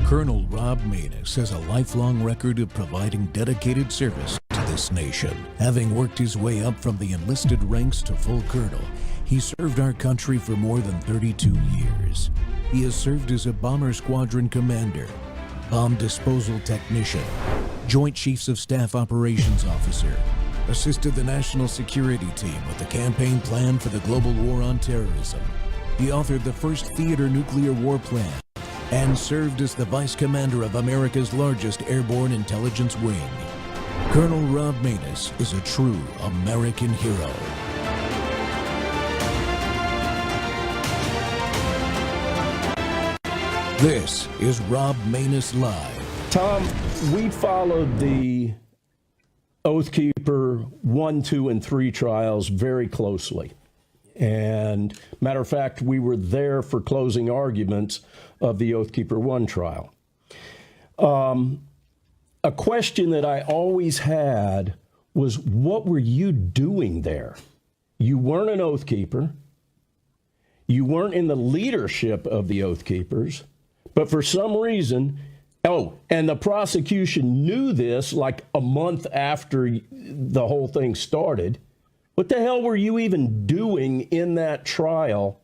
Colonel Rob Maness has a lifelong record of providing dedicated service to this nation. Having worked his way up from the enlisted ranks to full colonel, he served our country for more than 32 years. He has served as a bomber squadron commander, bomb disposal technician, Joint Chiefs of Staff Operations Officer, assisted the National Security Team with the campaign plan for the global war on terrorism. He authored the first theater nuclear war plan and served as the Vice Commander of America's largest airborne intelligence wing. Colonel Rob Maness is a true American hero. This is Rob Maness Live. Tom, we followed the Oathkeeper 1, 2, and 3 trials very closely. And matter of fact, we were there for closing arguments of the Oathkeeper 1 trial. A question that I always had was, what were you doing there? You weren't an Oathkeeper. You weren't in the leadership of the Oathkeepers. But for some reason, and the prosecution knew this like a month after the whole thing started. What the hell were you even doing in that trial?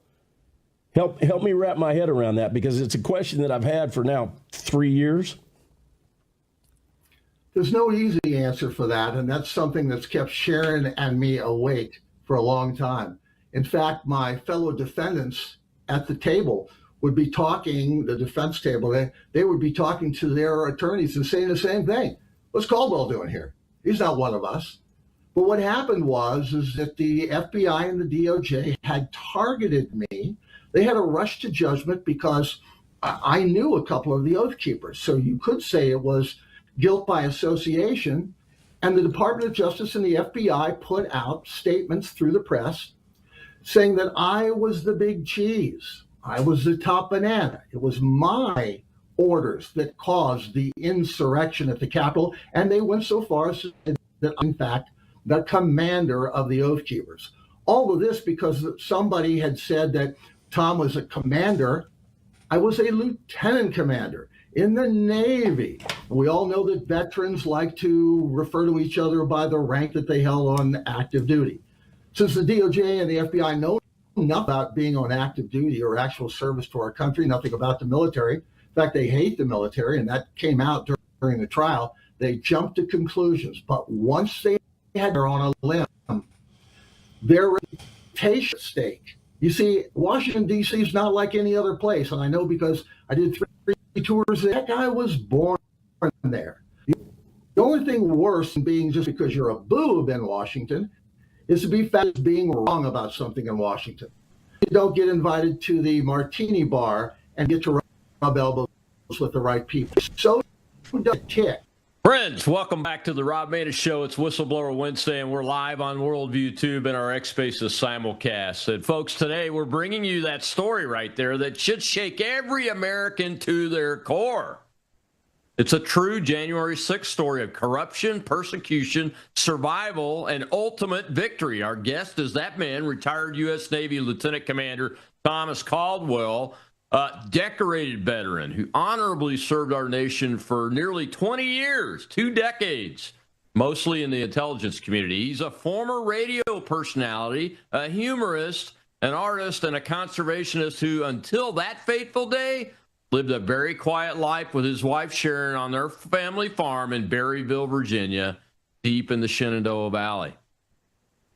Help me wrap my head around that, because it's a question that I've had for now 3 years. There's no easy answer for that, and that's something that's kept Sharon and me awake for a long time. In fact, my fellow defendants at the table would be talking, the defense table, they would be talking to their attorneys and saying the same thing. What's Caldwell doing here? He's not one of us. But what happened is that the FBI and the DOJ had targeted me. They had a rush to judgment because I knew a couple of the Oath Keepers. So you could say it was guilt by association. And the Department of Justice and the FBI put out statements through the press saying that I was the big cheese. I was the top banana. It was my orders that caused the insurrection at the Capitol. And they went so far as to say that, in fact, the commander of the Oath Keepers. All of this because somebody had said that Tom was a commander. I was a lieutenant commander in the Navy. We all know that veterans like to refer to each other by the rank that they held on active duty. Since the DOJ and the FBI know nothing about being on active duty or actual service to our country, nothing about the military. In fact, they hate the military, and that came out during the trial. They jumped to conclusions. But once they had her on a limb, their reputation at stake. You see, Washington, D.C. is not like any other place, and I know because I did 3 tours. That guy was born there. The only thing worse than being just because you're a boob in Washington is to be found as being wrong about something in Washington. You don't get invited to the martini bar and get to rub elbows with the right people. So does it tick. Friends, welcome back to the Rob Maness Show. It's Whistleblower Wednesday, and we're live on Worldview Tube and our X Spaces simulcast. And folks, today we're bringing you that story right there that should shake every American to their core. It's a true January 6th story of corruption, persecution, survival, and ultimate victory. Our guest is that man, retired U.S. Navy Lieutenant Commander Thomas Caldwell, a decorated veteran who honorably served our nation for nearly 20 years, 2 decades, mostly in the intelligence community. He's a former radio personality, a humorist, an artist, and a conservationist who, until that fateful day, lived a very quiet life with his wife, Sharon, on their family farm in Berryville, Virginia, deep in the Shenandoah Valley.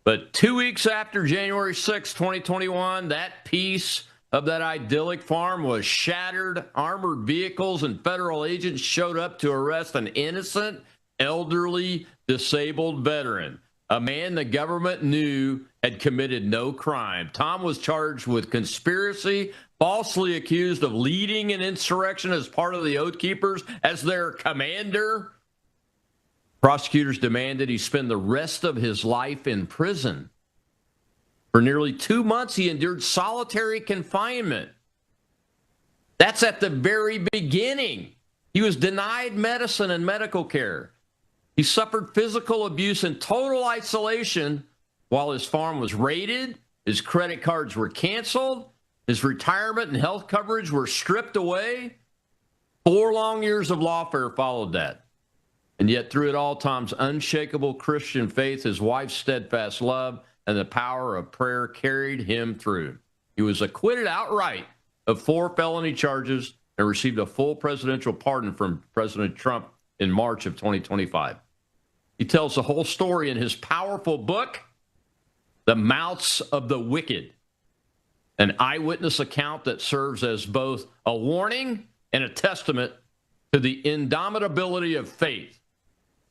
But 2 weeks after January 6, 2021, that piece of that idyllic farm was shattered. Armored vehicles and federal agents showed up to arrest an innocent, elderly, disabled veteran, a man the government knew had committed no crime. Tom was charged with conspiracy, falsely accused of leading an insurrection as part of the Oath Keepers as their commander. Prosecutors demanded he spend the rest of his life in prison. For nearly 2 months, he endured solitary confinement. That's at the very beginning. He was denied medicine and medical care. He suffered physical abuse and total isolation while his farm was raided, his credit cards were canceled, his retirement and health coverage were stripped away. 4 long years of lawfare followed that. And yet through it all, Tom's unshakable Christian faith, his wife's steadfast love, and the power of prayer carried him through. He was acquitted outright of 4 felony charges and received a full presidential pardon from President Trump in March of 2025. He tells the whole story in his powerful book, The Mouths of the Wicked, an eyewitness account that serves as both a warning and a testament to the indomitability of faith.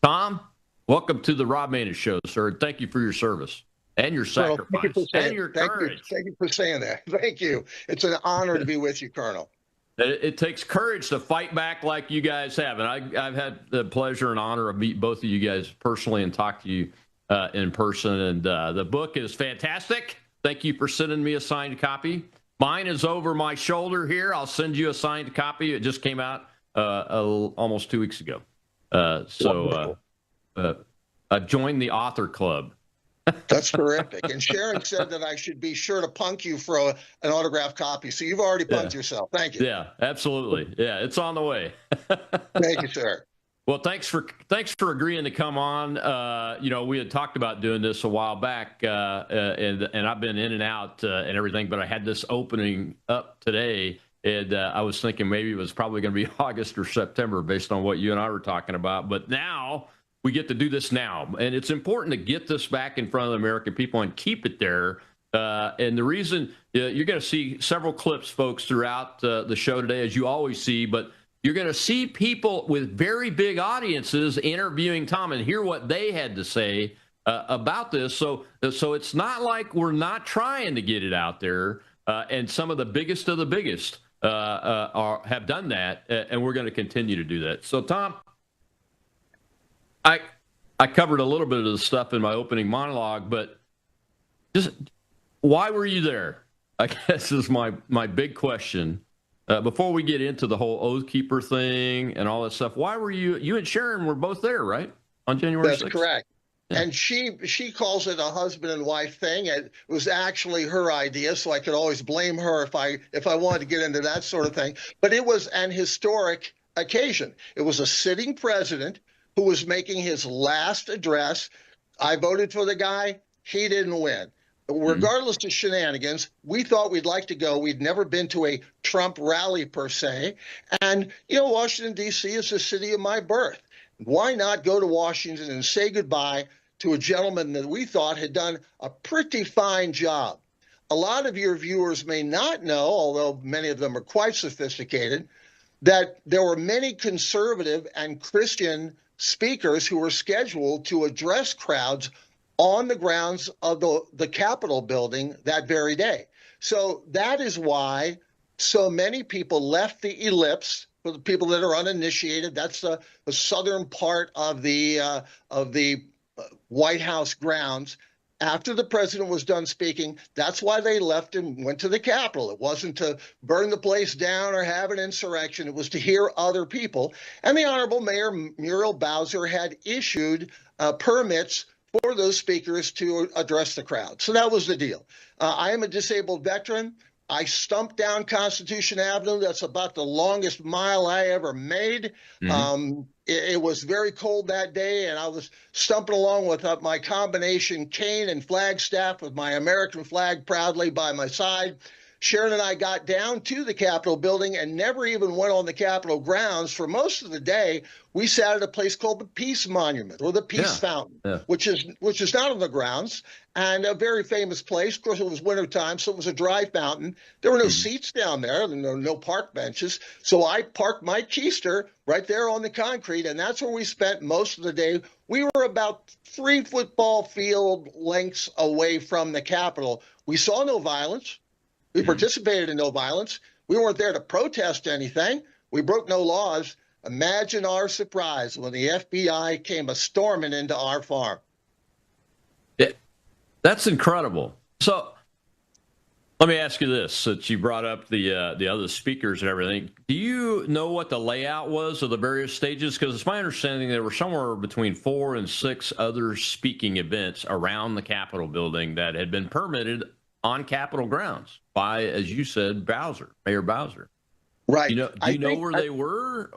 Tom, welcome to the Rob Maness Show, sir. Thank you for your service and your sacrifice and your courage. Thank you for saying that. Thank you. It's an honor to be with you, Colonel. It takes courage to fight back like you guys have. And I've had the pleasure and honor of meeting both of you guys personally and talk to you in person. And the book is fantastic. Thank you for sending me a signed copy. Mine is over my shoulder here. I'll send you a signed copy. It just came out almost 2 weeks ago. So I joined the author club. That's terrific. And Sharon said that I should be sure to punk you for an autographed copy. So you've already punked yourself. Thank you. Yeah, absolutely. Yeah, it's on the way. Thank you, sir. Well, thanks for agreeing to come on. We had talked about doing this a while back, and I've been in and out and everything, but I had this opening up today, and I was thinking maybe it was probably going to be August or September based on what you and I were talking about. But now we get to do this now, and it's important to get this back in front of the American people and keep it there. And the reason you're going to see several clips, folks, throughout the show today, as you always see, but you're going to see people with very big audiences interviewing Tom and hear what they had to say about this. So it's not like we're not trying to get it out there. And some of the biggest of the biggest have done that, and we're going to continue to do that. So, Tom, I covered a little bit of the stuff in my opening monologue, but just why were you there? I guess is my big question. Before we get into the whole Oath Keeper thing and all that stuff, why were you and Sharon were both there, right? On January 6th? That's correct. Yeah. And she calls it a husband and wife thing. It was actually her idea, so I could always blame her if I wanted to get into that sort of thing. But it was an historic occasion. It was a sitting president who was making his last address. I voted for the guy. He didn't win. Regardless of shenanigans, we thought we'd like to go. We'd never been to a Trump rally per se. And, Washington, D.C. is the city of my birth. Why not go to Washington and say goodbye to a gentleman that we thought had done a pretty fine job? A lot of your viewers may not know, although many of them are quite sophisticated, that there were many conservative and Christian speakers who were scheduled to address crowds on the grounds of the Capitol building that very day. So that is why so many people left the ellipse. For the people that are uninitiated, that's the southern part of the White House grounds. After the president was done speaking, that's why they left and went to the Capitol. It wasn't to burn the place down or have an insurrection. It was to hear other people. And the Honorable Mayor Muriel Bowser had issued permits for those speakers to address the crowd. So that was the deal. I am a disabled veteran. I stumped down Constitution Avenue. That's about the longest mile I ever made. Mm-hmm. It was very cold that day, and I was stumping along with my combination cane and flagstaff with my American flag proudly by my side. Sharon and I got down to the Capitol building and never even went on the Capitol grounds. For most of the day, we sat at a place called the Peace Monument or the Peace Fountain, which is not on the grounds, and a very famous place. Of course, it was wintertime, so it was a dry fountain. There were no seats down there, no park benches. So I parked my keister right there on the concrete, and that's where we spent most of the day. We were about 3 football field lengths away from the Capitol. We saw no violence. We participated in no violence. We weren't there to protest anything. We broke no laws. Imagine our surprise when the FBI came a-storming into our farm. That's incredible. So let me ask you this, since you brought up the other speakers and everything. Do you know what the layout was of the various stages? Because it's my understanding there were somewhere between 4 and 6 other speaking events around the Capitol building that had been permitted on Capitol grounds by, as you said, Mayor Bowser. Right. Do you know where they were?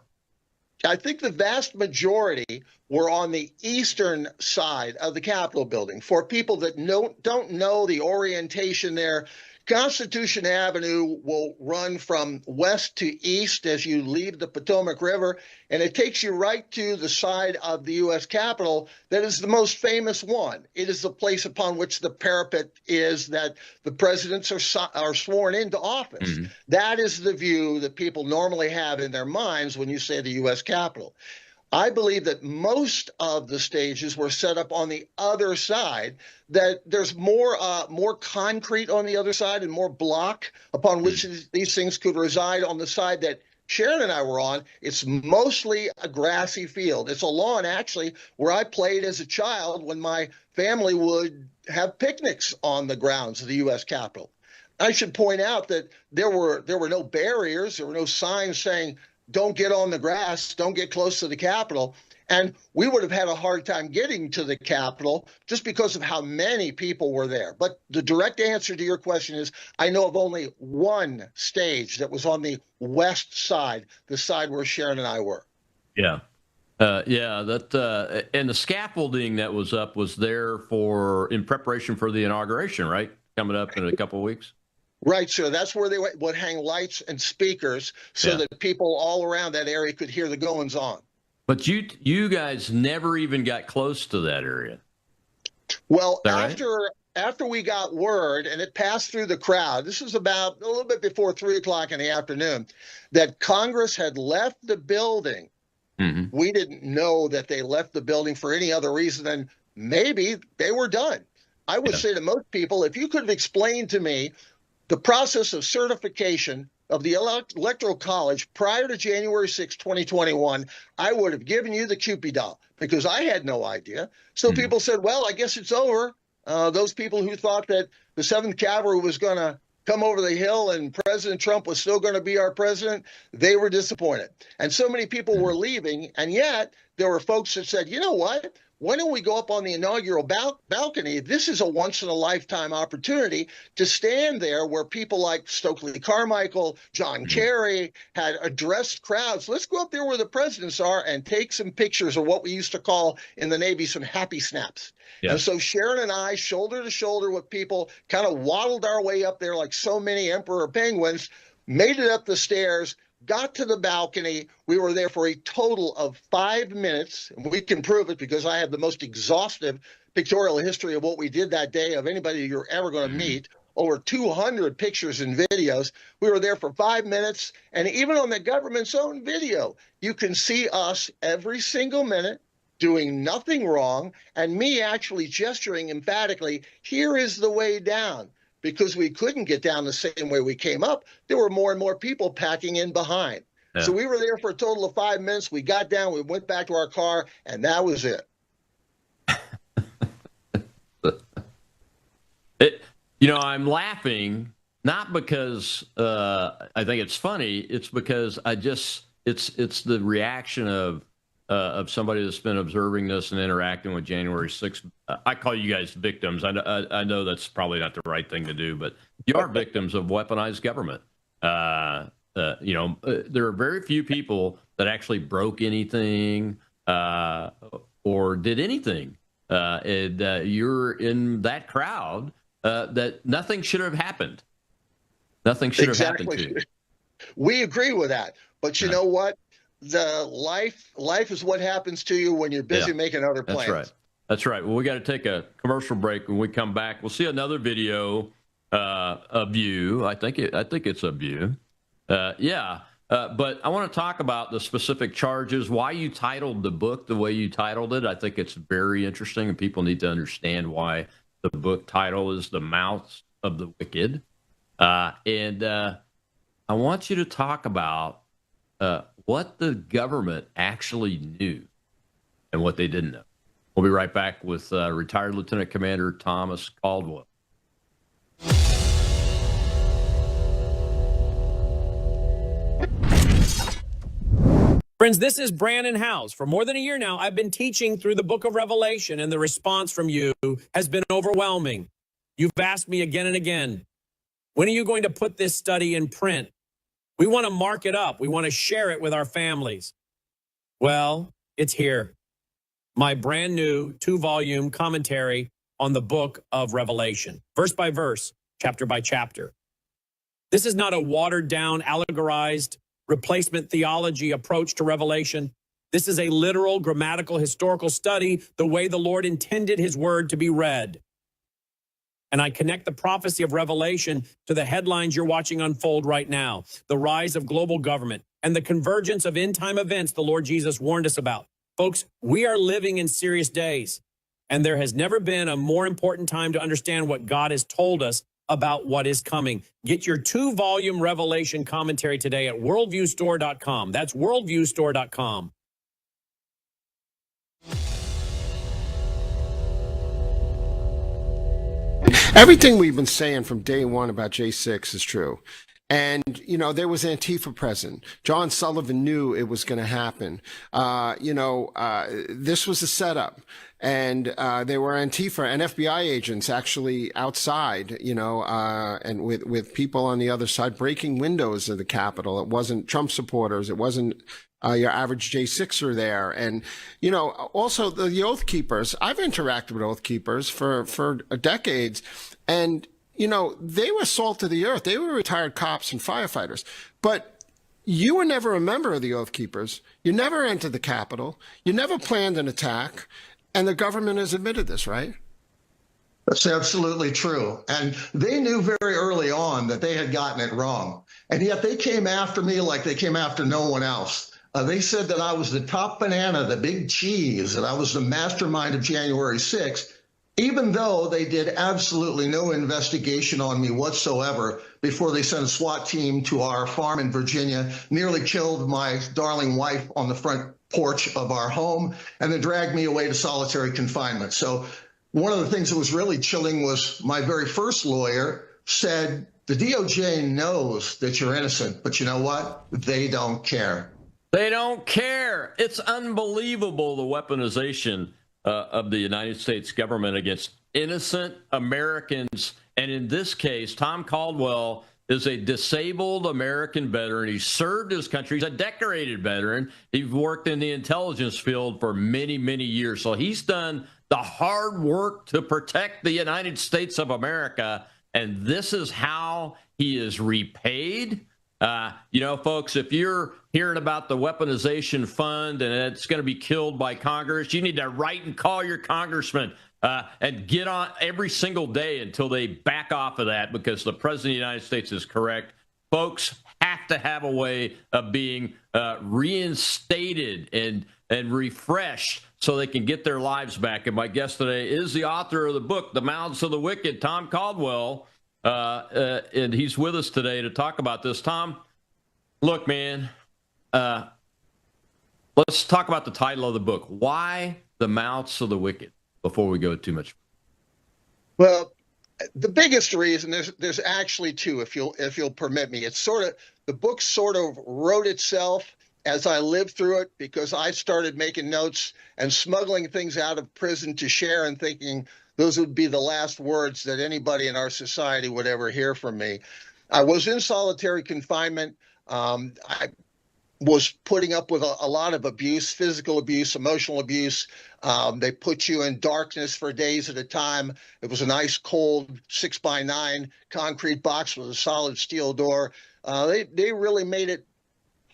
I think the vast majority were on the eastern side of the Capitol building. For people that don't know the orientation there, Constitution Avenue will run from west to east as you leave the Potomac River, and it takes you right to the side of the U.S. Capitol that is the most famous one. It is the place upon which the parapet is that the presidents are sworn into office. Mm-hmm. That is the view that people normally have in their minds when you say the U.S. Capitol. I believe that most of the stages were set up on the other side, that there's more concrete on the other side and more block upon which these things could reside. On the side that Sharon and I were on, it's mostly a grassy field. It's a lawn, actually, where I played as a child when my family would have picnics on the grounds of the U.S. Capitol. I should point out that there were no barriers, there were no signs saying, don't get on the grass, don't get close to the Capitol. And we would have had a hard time getting to the Capitol just because of how many people were there. But the direct answer to your question is, I know of only one stage that was on the west side, the side where Sharon and I were. Yeah. And the scaffolding that was up was there in preparation for the inauguration, right? Coming up in a couple of weeks. Right, sir. That's where they would hang lights and speakers so that people all around that area could hear the goings on. But you guys never even got close to that area. Well, right? after we got word, and it passed through the crowd, this was about a little bit before 3 o'clock in the afternoon, that Congress had left the building. Mm-hmm. We didn't know that they left the building for any other reason than maybe they were done. I would say to most people, if you could have explained to me the process of certification of the Electoral College prior to January 6, 2021, I would have given you the Cupid doll because I had no idea. So people said, well, I guess it's over. Those people who thought that the 7th Cavalry was going to come over the hill and President Trump was still going to be our president, they were disappointed. And so many people were leaving. And yet there were folks that said, you know what? Why don't we go up on the inaugural balcony? This is a once-in-a-lifetime opportunity to stand there where people like Stokely Carmichael, John Kerry had addressed crowds. Let's go up there where the presidents are and take some pictures of what we used to call in the Navy some happy snaps. Yeah. And so Sharon and I, shoulder to shoulder with people, kind of waddled our way up there like so many emperor penguins, made it up the stairs, got to the balcony. We were there for a total of 5 minutes. And we can prove it because I have the most exhaustive pictorial history of what we did that day of anybody you're ever going to meet. Over 200 pictures and videos. We were there for 5 minutes. And even on the government's own video, you can see us every single minute doing nothing wrong and me actually gesturing emphatically, here is the way down. Because we couldn't get down the same way we came up, there were more and more people packing in behind. Yeah. So we were there for a total of 5 minutes. We got down, we went back to our car, and that was it. I'm laughing, not because I think it's funny. It's because it's the reaction of somebody that's been observing this and interacting with January 6th. I call you guys victims. I know that's probably not the right thing to do, but you are victims of weaponized government. There are very few people that actually broke anything or did anything. And you're in that crowd that nothing should have happened. Nothing should have happened to you. We agree with that. But you know what? The life is what happens to you when you're busy making other plans. That's right. Well, we got to take a commercial break. When we come back, we'll see another video of you. I think it's of you. But I want to talk about the specific charges, why you titled the book the way you titled it. I think it's very interesting, and people need to understand why the book title is The Mouths of the Wicked. And I want you to talk about what the government actually knew and what they didn't know. We'll be right back with retired Lieutenant Commander Thomas Caldwell. Friends, this is Brandon Howes. For more than a year now, I've been teaching through the book of Revelation, and the response from you has been overwhelming. You've asked me again and again, when are you going to put this study in print? We want to mark it up. We want to share it with our families. Well, it's here. My brand new 2-volume commentary on the book of Revelation, verse by verse, chapter by chapter. This is not a watered-down, allegorized replacement theology approach to Revelation. This is a literal, grammatical, historical study, the way the Lord intended his word to be read. And I connect the prophecy of Revelation to the headlines you're watching unfold right now, the rise of global government and the convergence of end-time events the Lord Jesus warned us about. Folks, we are living in serious days, and there has never been a more important time to understand what God has told us about what is coming. Get your 2-volume Revelation commentary today at worldviewstore.com. That's worldviewstore.com. Everything we've been saying from day one about J6 is true. And, you know, there was Antifa present. John Sullivan knew it was going to happen. This was a setup. And there were Antifa and FBI agents actually outside, and with people on the other side breaking windows of the Capitol. It wasn't Trump supporters. It wasn't your average J6er there. And, also the Oath Keepers. I've interacted with Oath Keepers for decades. And, they were salt of the earth. They were retired cops and firefighters. But you were never a member of the Oath Keepers. You never entered the Capitol. You never planned an attack. And the government has admitted this, right? That's absolutely true. And they knew very early on that they had gotten it wrong. And yet they came after me like they came after no one else. They said that I was the top banana, the big cheese, that I was the mastermind of January 6th, even though they did absolutely no investigation on me whatsoever before they sent a SWAT team to our farm in Virginia, nearly killed my darling wife on the front porch of our home, and then dragged me away to solitary confinement. So one of the things that was really chilling was my very first lawyer said, the DOJ knows that you're innocent, but you know what? They don't care. They don't care. It's unbelievable, the weaponization of the United States government against innocent Americans. And in this case, Tom Caldwell is a disabled American veteran. He served his country. He's a decorated veteran. He's worked in the intelligence field for many, many years. So he's done the hard work to protect the United States of America. And this is how he is repaid. Folks, if you're hearing about the weaponization fund and it's going to be killed by Congress, you need to write and call your congressman and get on every single day until they back off of that, because the president of the United States is correct. Folks have to have a way of being reinstated and refreshed so they can get their lives back. And my guest today is the author of the book, The Mouths of the Wicked, Tom Caldwell. And he's with us today to talk about this. Tom, look, man, let's talk about the title of the book. Why The Mouths of the Wicked, before we go too much. Well, the biggest reason, there's actually two, if you'll permit me. It's the book sort of wrote itself as I lived through it, because I started making notes and smuggling things out of prison to Sharon, thinking those would be the last words that anybody in our society would ever hear from me. I was in solitary confinement. I was putting up with a lot of abuse, physical abuse, emotional abuse. They put you in darkness for days at a time. It was an ice cold 6x9 concrete box with a solid steel door. They really made it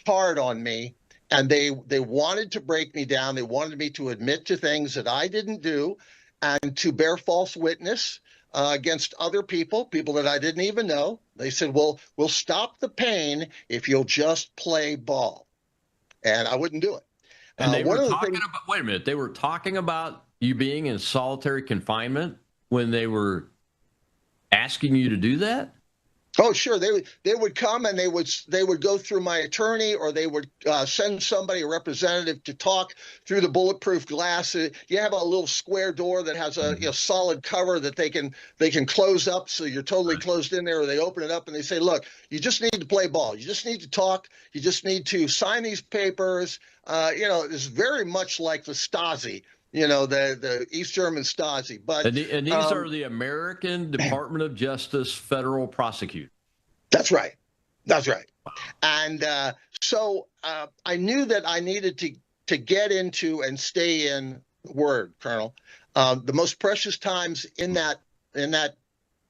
hard on me, and they wanted to break me down. They wanted me to admit to things that I didn't do, and to bear false witness against other people that I didn't even know. They said, well, we'll stop the pain if you'll just play ball. And I wouldn't do it. And they were talking about, wait a minute, they were talking about you being in solitary confinement when they were asking you to do that? Oh, sure. They would come and they would go through my attorney, or they would send somebody, a representative, to talk through the bulletproof glass. You have a little square door that has a solid cover that they can close up, so you're totally closed in there. Or they open it up and they say, "Look, you just need to play ball. You just need to talk. You just need to sign these papers." It's very much like the Stasi. The East German Stasi. But and these are the American Department of Justice federal prosecutors. That's right. That's right. And so I knew that I needed to get into and stay in Word, Colonel. The most precious times in that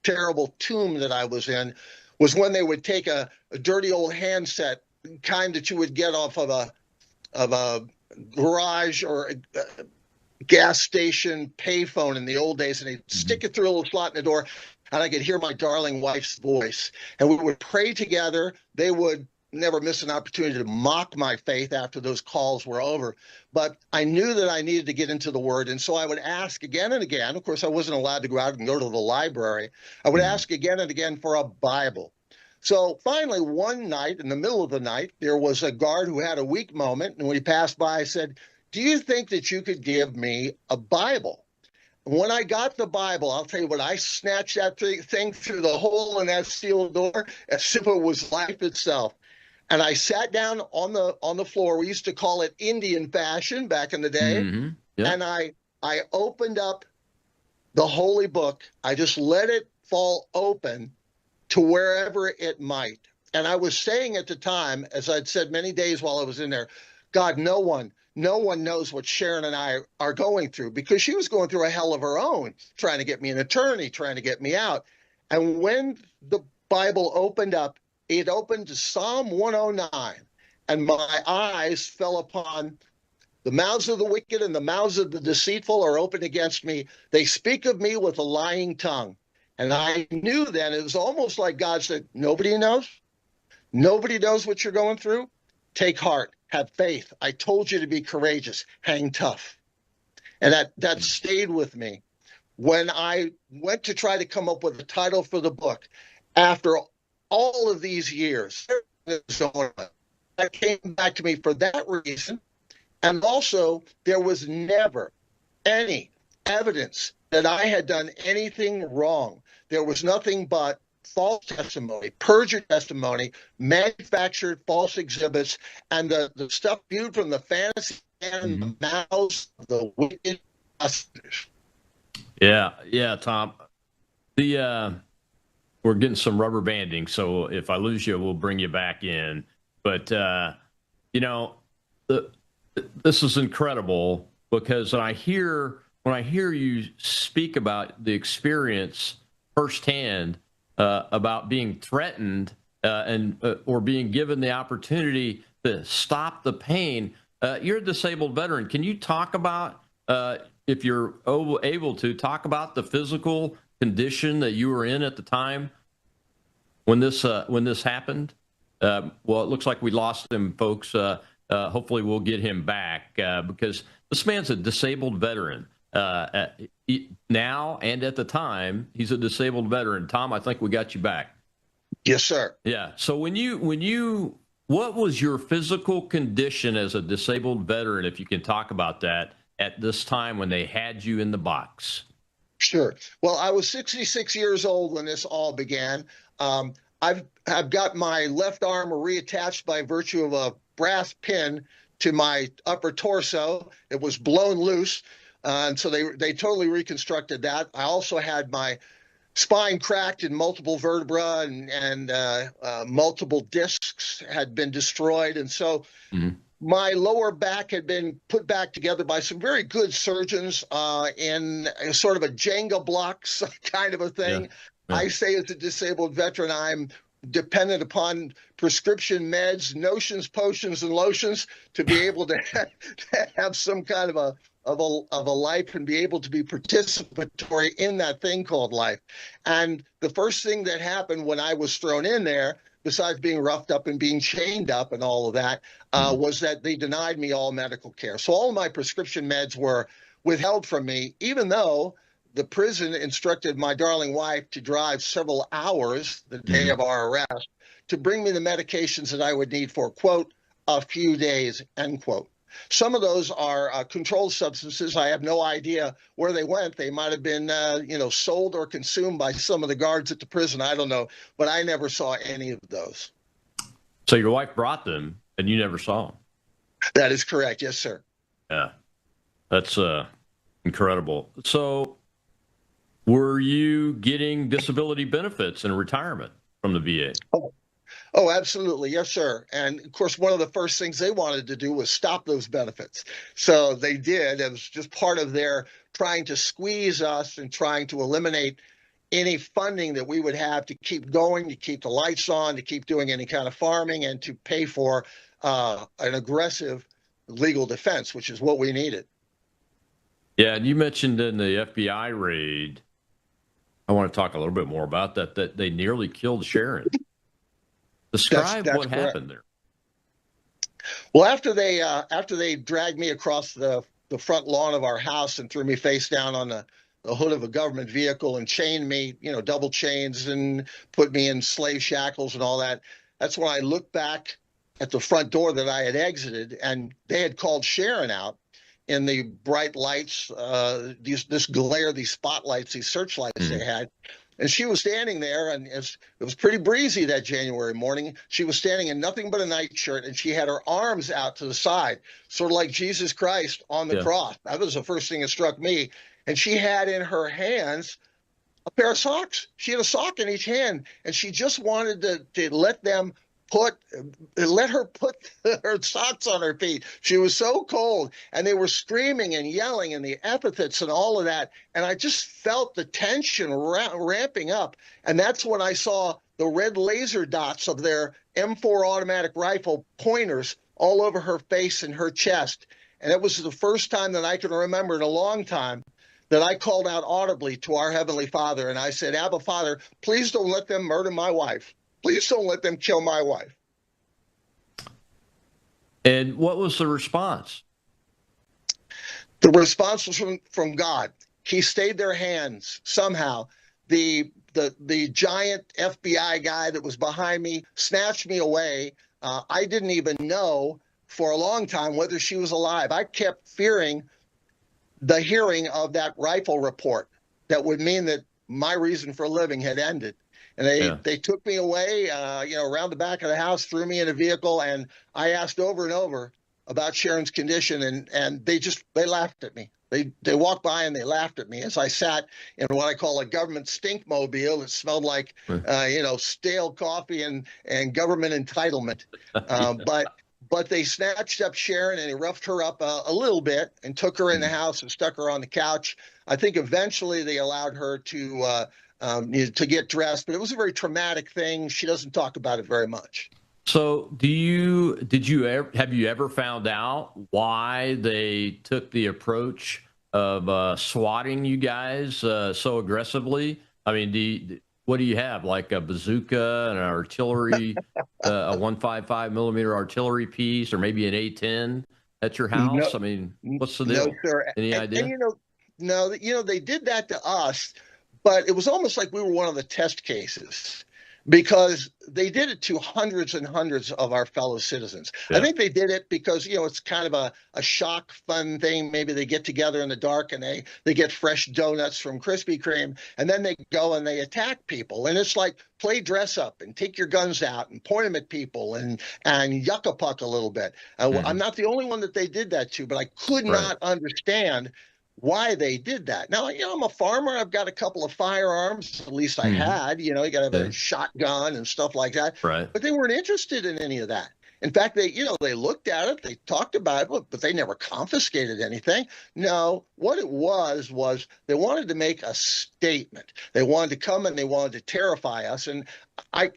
terrible tomb that I was in was when they would take a dirty old handset, kind that you would get off of a garage or a gas station payphone in the old days, and they'd stick it through a little slot in the door, and I could hear my darling wife's voice. And we would pray together. They would never miss an opportunity to mock my faith after those calls were over. But I knew that I needed to get into the Word. And so I would ask again and again. Of course, I wasn't allowed to go out and go to the library. I would ask again and again for a Bible. So finally, one night, in the middle of the night, there was a guard who had a weak moment. And when he passed by, I said, "Do you think that you could give me a Bible?" When I got the Bible, I'll tell you what, I snatched that thing through the hole in that steel door as if it was life itself. And I sat down on the floor. We used to call it Indian fashion back in the day. Mm-hmm. Yep. And I opened up the holy book. I just let it fall open to wherever it might. And I was saying at the time, as I'd said many days while I was in there, God, no one knows what Sharon and I are going through, because she was going through a hell of her own, trying to get me an attorney, trying to get me out. And when the Bible opened up, it opened to Psalm 109, and my eyes fell upon the mouths of the wicked and the mouths of the deceitful are open against me. They speak of me with a lying tongue. And I knew then, it was almost like God said, nobody knows. Nobody knows what you're going through. Take heart. Have faith. I told you to be courageous. Hang tough. And that stayed with me. When I went to try to come up with a title for the book, after all of these years, that came back to me for that reason. And also, there was never any evidence that I had done anything wrong. There was nothing but false testimony, perjured testimony, manufactured false exhibits, and the stuff viewed from the fantasy and the mouths of the wicked prosecutors. Yeah, Tom. We're getting some rubber banding, so if I lose you, we'll bring you back in. But this is incredible, because when I hear you speak about the experience firsthand about being threatened or being given the opportunity to stop the pain, you're a disabled veteran. Can you talk about, if you're able to, talk about the physical condition that you were in at the time when this happened? Well, it looks like we lost him, folks. Hopefully we'll get him back, because this man's a disabled veteran. Now and at the time, he's a disabled veteran. Tom, I think we got you back. Yes, sir. Yeah. So what was your physical condition as a disabled veteran, if you can talk about that, at this time when they had you in the box? Sure. Well, I was 66 years old when this all began. I've got my left arm reattached by virtue of a brass pin to my upper torso. It was blown loose. And so they totally reconstructed that. I also had my spine cracked in multiple vertebrae, and multiple discs had been destroyed. And so my lower back had been put back together by some very good surgeons in sort of a Jenga blocks kind of a thing. Yeah. I say, as a disabled veteran, I'm dependent upon prescription meds, notions, potions, and lotions to be able to have some kind of a life and be able to be participatory in that thing called life. And the first thing that happened when I was thrown in there, besides being roughed up and being chained up and all of that, was that they denied me all medical care. So all of my prescription meds were withheld from me, even though the prison instructed my darling wife to drive several hours the day of our arrest to bring me the medications that I would need for, quote, a few days, end quote. Some of those are controlled substances. I have no idea where they went. They might have been, sold or consumed by some of the guards at the prison. I don't know, but I never saw any of those. So your wife brought them, and you never saw them? That is correct. Yes, sir. Yeah, that's incredible. So were you getting disability benefits in retirement from the VA? Oh, absolutely. Yes, sir. And of course, one of the first things they wanted to do was stop those benefits. So they did. It was just part of their trying to squeeze us and trying to eliminate any funding that we would have to keep going, to keep the lights on, to keep doing any kind of farming, and to pay for an aggressive legal defense, which is what we needed. Yeah, and you mentioned in the FBI raid, I want to talk a little bit more about that, that they nearly killed Sharon. Describe That's what correct. happened there. Well, after they dragged me across the front lawn of our house and threw me face down on the hood of a government vehicle and chained me, double chains, and put me in slave shackles and all that, that's when I looked back at the front door that I had exited, and they had called Sharon out in the bright lights, this glare, these spotlights, these searchlights they had. And she was standing there, and it was pretty breezy that January morning. She was standing in nothing but a nightshirt, and she had her arms out to the side, sort of like Jesus Christ on the cross. That was the first thing that struck me. And she had in her hands a pair of socks. She had a sock in each hand, and she just wanted to let her put her socks on her feet. She was so cold, and they were screaming and yelling and the epithets and all of that. And I just felt the tension ramping up. And that's when I saw the red laser dots of their M4 automatic rifle pointers all over her face and her chest. And it was the first time that I can remember in a long time that I called out audibly to our Heavenly Father. And I said, Abba, Father, please don't let them murder my wife. Please don't let them kill my wife. And what was the response? The response was from God. He stayed their hands somehow. The giant FBI guy that was behind me snatched me away. I didn't even know for a long time whether she was alive. I kept fearing the hearing of that rifle report that would mean that my reason for living had ended. And they took me away, around the back of the house, threw me in a vehicle, and I asked over and over about Sharon's condition, and they laughed at me. They walked by and they laughed at me as I sat in what I call a government stink mobile. It smelled like, stale coffee and government entitlement. But they snatched up Sharon and they roughed her up a little bit and took her in the house and stuck her on the couch. I think eventually they allowed her to get dressed, but it was a very traumatic thing. She doesn't talk about it very much. So have you ever found out why they took the approach of swatting you guys so aggressively? I mean, what do you have, like a bazooka and an artillery, a 155 millimeter artillery piece, or maybe an A10 at your house? No, I mean, what's the deal? No, sir. Any idea? And they did that to us, but it was almost like we were one of the test cases, because they did it to hundreds and hundreds of our fellow citizens. I think they did it because, it's kind of a shock, fun thing. Maybe they get together in the dark and they get fresh donuts from Krispy Kreme, and then they go and they attack people. And it's like, play dress up and take your guns out and point them at people and yuck a puck a little bit. I'm not the only one that they did that to, but I could not understand why they did that. Now, I'm a farmer. I've got a couple of firearms. At least I had. You got to have a shotgun and stuff like that. Right. But they weren't interested in any of that. In fact, they looked at it. They talked about it, but they never confiscated anything. No, what it was they wanted to make a statement. They wanted to come and they wanted to terrify us. And I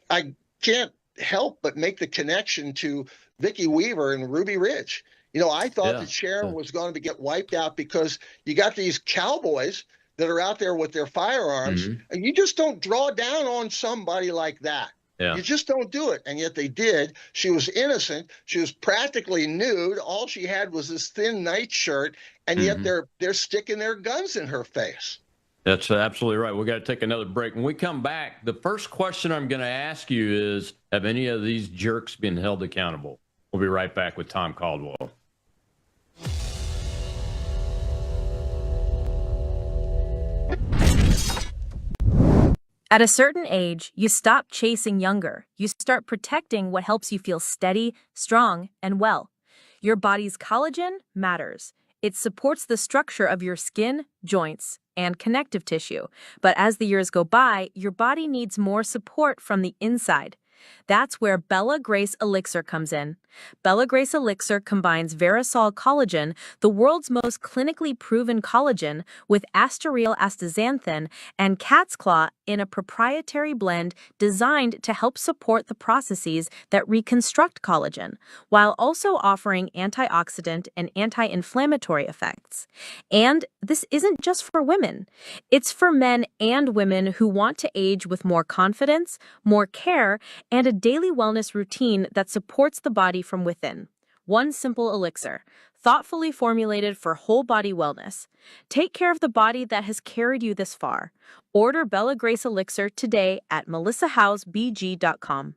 can't help but make the connection to Vicki Weaver and Ruby Ridge. I thought that Sharon was going to get wiped out because you got these cowboys that are out there with their firearms, and you just don't draw down on somebody like that. Yeah. You just don't do it. And yet they did. She was innocent. She was practically nude. All she had was this thin nightshirt, and yet they're sticking their guns in her face. That's absolutely right. We got to take another break. When we come back, the first question I'm going to ask you is, have any of these jerks been held accountable? We'll be right back with Tom Caldwell. At a certain age, you stop chasing younger. You start protecting what helps you feel steady, strong, and well. Your body's collagen matters. It supports the structure of your skin, joints, and connective tissue. But as the years go by, your body needs more support from the inside. That's where Bella Grace Elixir comes in. Bella Grace Elixir combines Verisol collagen, the world's most clinically proven collagen, with asteryl astaxanthin and cat's claw in a proprietary blend designed to help support the processes that reconstruct collagen, while also offering antioxidant and anti-inflammatory effects. And this isn't just for women. It's for men and women who want to age with more confidence, more care, and a daily wellness routine that supports the body from within. One simple elixir, thoughtfully formulated for whole body wellness. Take care of the body that has carried you this far. Order Bella Grace Elixir today at melissahousebg.com.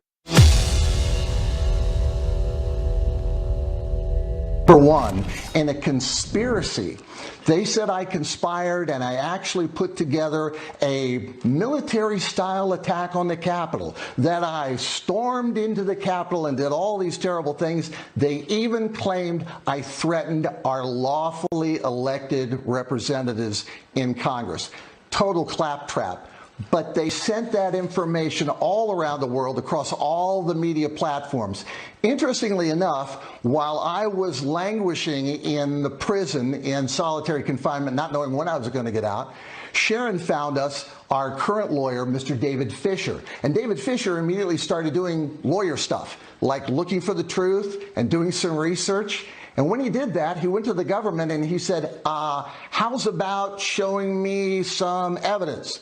For one, in a conspiracy, they said I conspired and I actually put together a military-style attack on the Capitol, that I stormed into the Capitol and did all these terrible things. They even claimed I threatened our lawfully elected representatives in Congress. Total claptrap. But they sent that information all around the world, across all the media platforms. Interestingly enough, while I was languishing in the prison in solitary confinement, not knowing when I was going to get out, Sharon found us our current lawyer, Mr. David Fisher. And David Fisher immediately started doing lawyer stuff, like looking for the truth and doing some research. And when he did that, he went to the government and he said, how's about showing me some evidence?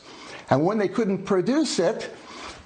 And when they couldn't produce it,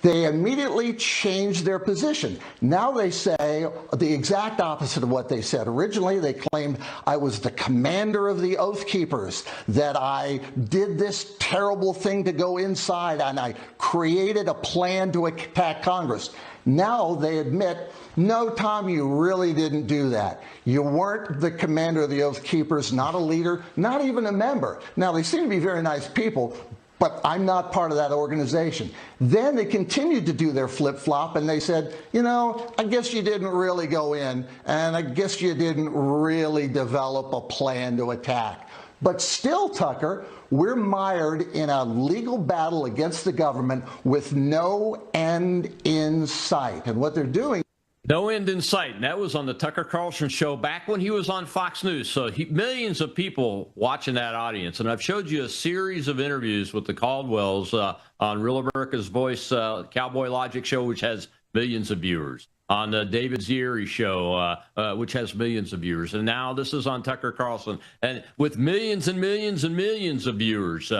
they immediately changed their position. Now they say the exact opposite of what they said. Originally, they claimed I was the commander of the Oath Keepers, that I did this terrible thing to go inside, and I created a plan to attack Congress. Now they admit, no, Tom, you really didn't do that. You weren't the commander of the Oath Keepers, not a leader, not even a member. Now, they seem to be very nice people, but I'm not part of that organization. Then they continued to do their flip-flop, and they said, you know, I guess you didn't really go in, and I guess you didn't really develop a plan to attack. But still, Tucker, we're mired in a legal battle against the government with no end in sight. And what they're doing... No end in sight. And that was on the Tucker Carlson show back when he was on Fox News. So millions of people watching that audience. And I've showed you a series of interviews with the Caldwells on Real America's Voice Cowboy Logic show, which has millions of viewers. On the David Zieri show, which has millions of viewers. And now this is on Tucker Carlson, and with millions and millions and millions of viewers.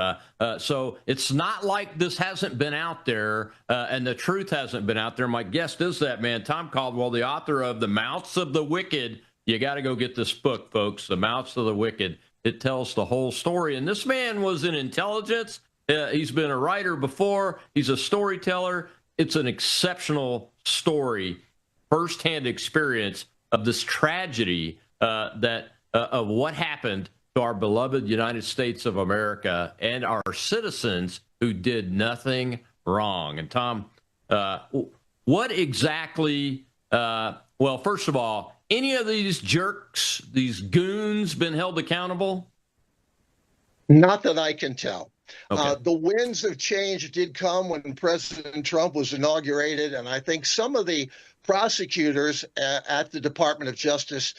So it's not like this hasn't been out there and the truth hasn't been out there. My guest is that man, Tom Caldwell, the author of The Mouths of the Wicked. You got to go get this book, folks, The Mouths of the Wicked. It tells the whole story. And this man was in intelligence. He's been a writer before. He's a storyteller. It's an exceptional story. Firsthand experience of this tragedy of what happened to our beloved United States of America and our citizens who did nothing wrong. And Tom, what exactly? Well, first of all, any of these jerks, these goons, been held accountable? Not that I can tell. Okay. The winds of change did come when President Trump was inaugurated, and I think some of the prosecutors at the Department of Justice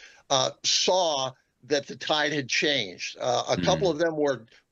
saw that the tide had changed. A couple of them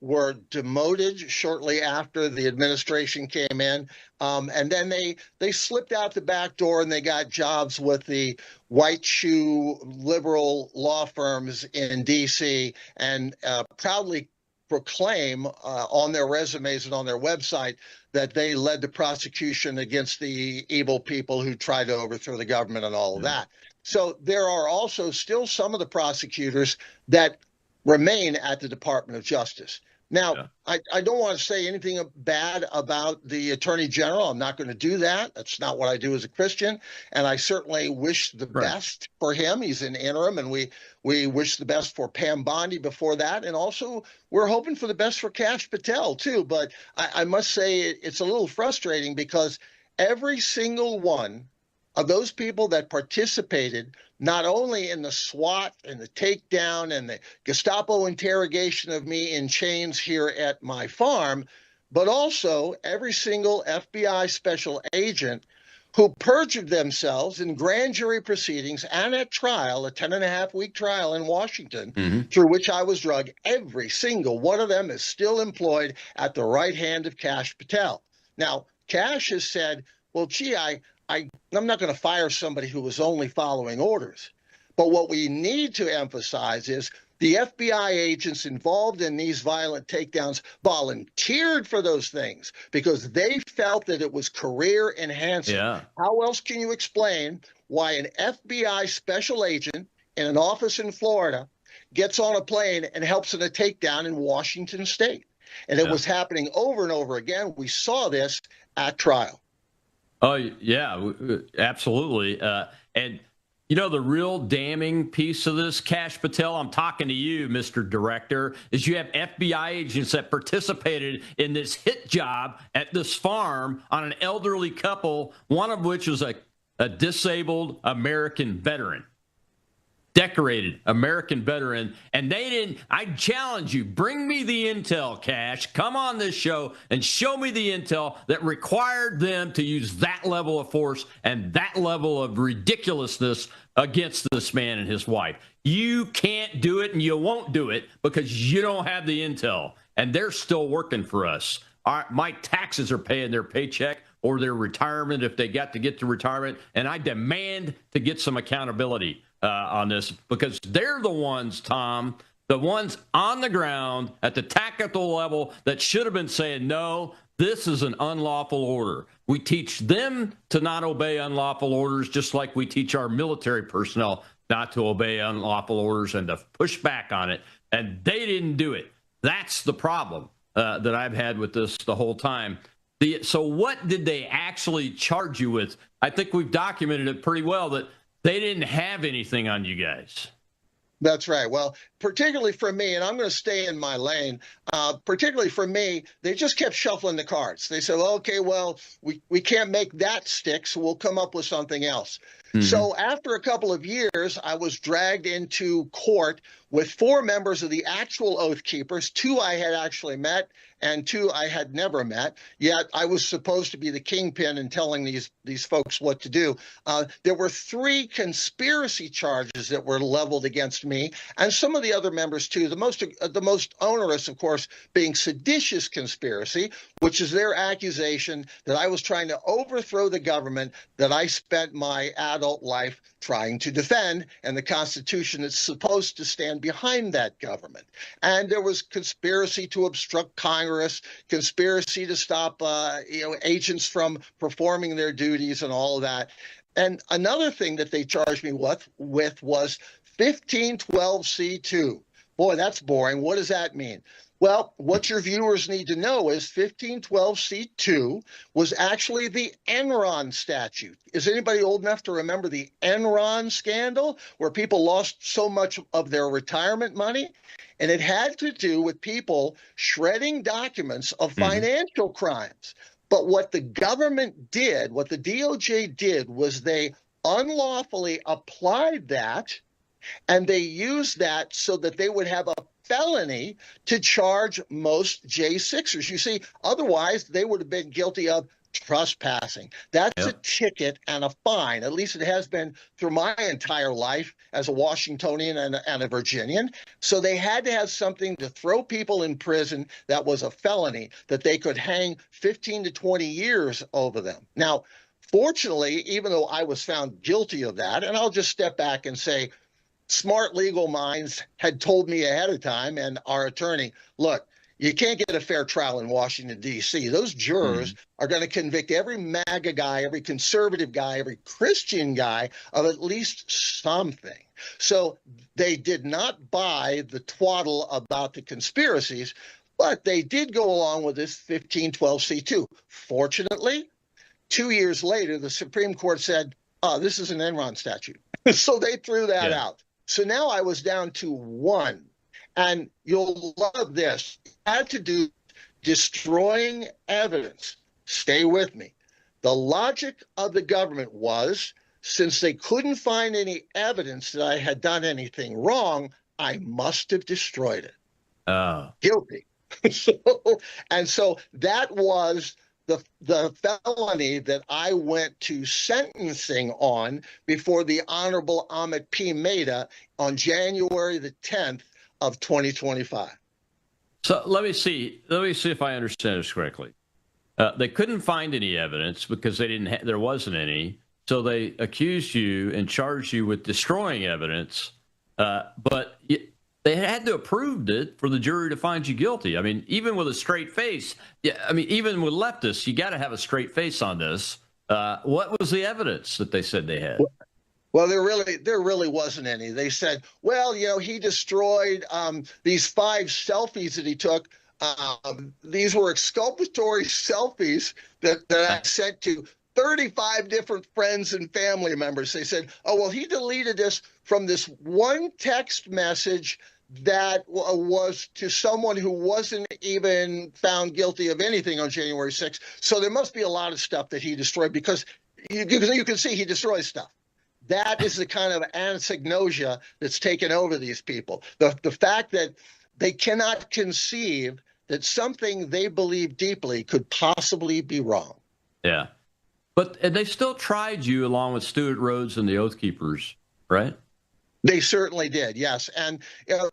were demoted shortly after the administration came in, and then they slipped out the back door and they got jobs with the white shoe liberal law firms in D.C. and proudly proclaim on their resumes and on their website that they led the prosecution against the evil people who tried to overthrow the government and all of that. So there are also still some of the prosecutors that remain at the Department of Justice. Now, I don't want to say anything bad about the Attorney General. I'm not going to do that. That's not what I do as a Christian. And I certainly wish the best for him. He's an interim, and we wish the best for Pam Bondi before that. And also, we're hoping for the best for Kash Patel, too. But I must say it's a little frustrating because every single one of those people that participated not only in the SWAT and the takedown and the Gestapo interrogation of me in chains here at my farm, but also every single FBI special agent who perjured themselves in grand jury proceedings and at trial, a 10.5-week trial in Washington, through which I was drugged. Every single one of them is still employed at the right hand of Kash Patel. Now, Kash has said, well, gee, I'm not going to fire somebody who was only following orders. But what we need to emphasize is the FBI agents involved in these violent takedowns volunteered for those things because they felt that it was career enhancing. Yeah. How else can you explain why an FBI special agent in an office in Florida gets on a plane and helps in a takedown in Washington State? And it was happening over and over again. We saw this at trial. Oh, yeah, absolutely. And you know, the real damning piece of this, Kash Patel, I'm talking to you, Mr. Director, is you have FBI agents that participated in this hit job at this farm on an elderly couple, one of which was a disabled American veteran, decorated American veteran. And they didn't, I challenge you, bring me the intel, Kash. Come on this show and show me the intel that required them to use that level of force and that level of ridiculousness against this man and his wife. You can't do it and you won't do it because you don't have the intel. And they're still working for us. My taxes are paying their paycheck or their retirement if they got to get to retirement. And I demand to get some accountability on this because they're the ones, Tom, the ones on the ground at the tactical level that should have been saying, no, this is an unlawful order. We teach them to not obey unlawful orders, just like we teach our military personnel not to obey unlawful orders and to push back on it. And they didn't do it. That's the problem that I've had with this the whole time. So what did they actually charge you with? I think we've documented it pretty well that they didn't have anything on you guys. That's right. Well, particularly for me, and I'm going to stay in my lane, particularly for me, they just kept shuffling the cards. They said, okay, well, we can't make that stick, so we'll come up with something else. So after a couple of years, I was dragged into court with 4 members of the actual Oath Keepers. 2 I had actually met and 2 I had never met, yet I was supposed to be the kingpin in telling these folks what to do. There were 3 conspiracy charges that were leveled against me and some of the other members too. The most onerous, of course, being seditious conspiracy, which is their accusation that I was trying to overthrow the government that I spent my adult life trying to defend, and the Constitution is supposed to stand behind that government. And there was conspiracy to obstruct Congress, conspiracy to stop agents from performing their duties and all of that. And another thing that they charged me with was 1512C2. Boy, that's boring. What does that mean? Well, what your viewers need to know is 1512C2 was actually the Enron statute. Is anybody old enough to remember the Enron scandal where people lost so much of their retirement money? And it had to do with people shredding documents of financial crimes. But what the government did, what the DOJ did, was they unlawfully applied that, and they used that so that they would have a felony to charge most J6ers. You see, otherwise they would have been guilty of trespassing. That's a ticket and a fine. At least it has been through my entire life as a Washingtonian and a Virginian. So they had to have something to throw people in prison that was a felony, that they could hang 15 to 20 years over them. Now, fortunately, even though I was found guilty of that, and I'll just step back and say, smart legal minds had told me ahead of time, and our attorney, look, you can't get a fair trial in Washington, D.C. Those jurors are going to convict every MAGA guy, every conservative guy, every Christian guy of at least something. So they did not buy the twaddle about the conspiracies, but they did go along with this 1512C2. Fortunately, 2 years later, the Supreme Court said, oh, this is an Enron statute. So they threw that out. So now I was down to 1. And you'll love this. It had to do destroying evidence. Stay with me. The logic of the government was, since they couldn't find any evidence that I had done anything wrong, I must have destroyed it. Guilty. So that was the felony that I went to sentencing on before the Honorable Ahmet P. Maida on January the 10th of 2025. So let me see if I understand this correctly. They couldn't find any evidence because there wasn't any. So they accused you and charged you with destroying evidence, but they had to have proved it for the jury to find you guilty. I mean, even with a straight face, even with leftists, you got to have a straight face on this. What was the evidence that they said they had? Well, there really wasn't any. They said, well, he destroyed these 5 selfies that he took. These were exculpatory selfies that I sent to 35 different friends and family members. They said, oh, well, he deleted this from this one text message that was to someone who wasn't even found guilty of anything on January 6th. So there must be a lot of stuff that he destroyed, because you can see he destroys stuff. That is the kind of anosognosia that's taken over these people. The fact that they cannot conceive that something they believe deeply could possibly be wrong. Yeah. But they still tried you along with Stuart Rhodes and the Oath Keepers, right? They certainly did, yes. And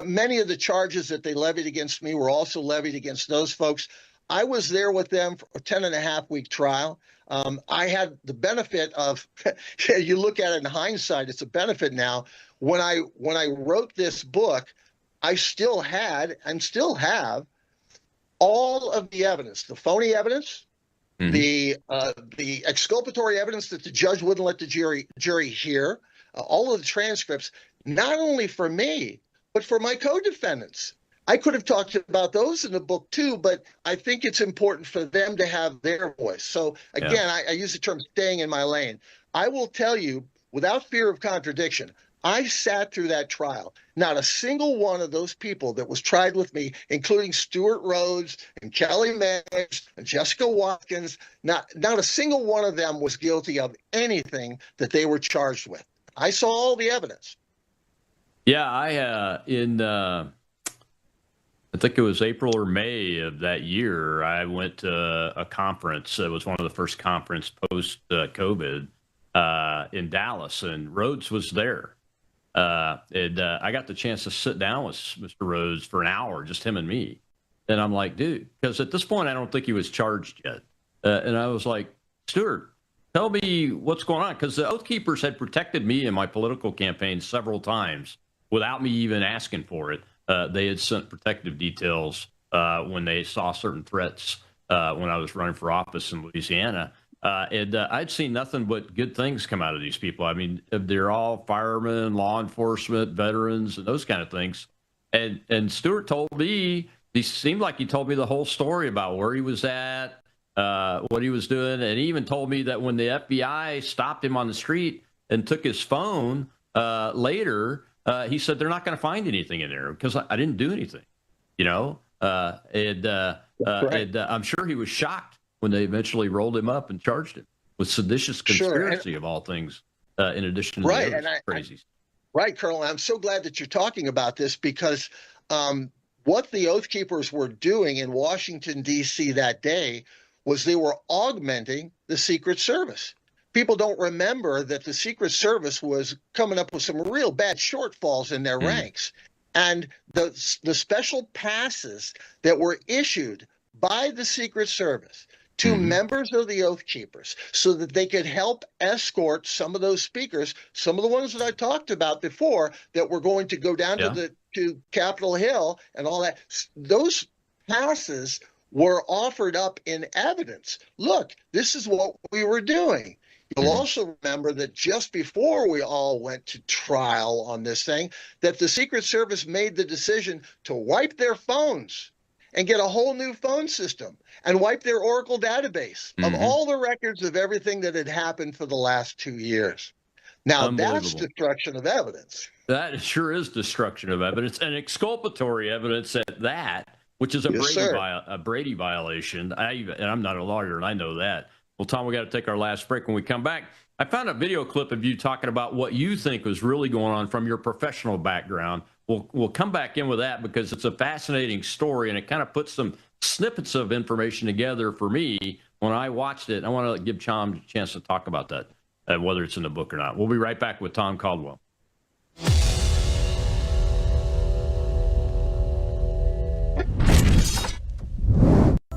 many of the charges that they levied against me were also levied against those folks. I was there with them for a 10.5-week trial. I had the benefit of, you look at it in hindsight, it's a benefit now. When I wrote this book, I still had and still have all of the evidence, the phony evidence, the exculpatory evidence that the judge wouldn't let the jury hear, all of the transcripts, not only for me, but for my co-defendants. I could have talked about those in the book too, but I think it's important for them to have their voice. So again, I use the term staying in my lane. I will tell you, without fear of contradiction, I sat through that trial. Not a single one of those people that was tried with me, including Stuart Rhodes and Kelly Maness and Jessica Watkins, not a single one of them was guilty of anything that they were charged with. I saw all the evidence. Yeah, I think it was April or May of that year, I went to a conference. It was one of the first conference post-COVID in Dallas, and Rhodes was there. I got the chance to sit down with Mr. Rhodes for an hour, just him and me. And I'm like, dude, because at this point, I don't think he was charged yet. And I was like, Stuart, tell me what's going on. Because the Oath Keepers had protected me in my political campaign several times without me even asking for it. They had sent protective details when they saw certain threats when I was running for office in Louisiana. And I'd seen nothing but good things come out of these people. I mean, they're all firemen, law enforcement, veterans, and those kind of things. And Stuart told me, he seemed like he told me the whole story about where he was at, what he was doing. And he even told me that when the FBI stopped him on the street and took his phone later, he said, they're not going to find anything in there because I didn't do anything, and I'm sure he was shocked when they eventually rolled him up and charged him with seditious conspiracy of all things, in addition to the other crazies. Right, Colonel. I'm so glad that you're talking about this, because what the Oath Keepers were doing in Washington, D.C. that day was they were augmenting the Secret Service. People don't remember that the Secret Service was coming up with some real bad shortfalls in their ranks. And the special passes that were issued by the Secret Service to members of the Oath Keepers so that they could help escort some of those speakers, some of the ones that I talked about before that were going to go down to Capitol Hill and all that. Those passes were offered up in evidence. Look, this is what we were doing. You'll also remember that just before we all went to trial on this thing, that the Secret Service made the decision to wipe their phones and get a whole new phone system and wipe their Oracle database of all the records of everything that had happened for the last 2 years. Now, that's destruction of evidence. That sure is destruction of evidence, and exculpatory evidence at that, which is a Brady violation. And I'm not a lawyer, and I know that. Well, Tom, we got to take our last break. When we come back, I found a video clip of you talking about what you think was really going on from your professional background. We'll come back in with that because it's a fascinating story, and it kind of puts some snippets of information together for me when I watched it. I want to give Tom a chance to talk about that, whether it's in the book or not. We'll be right back with Tom Caldwell.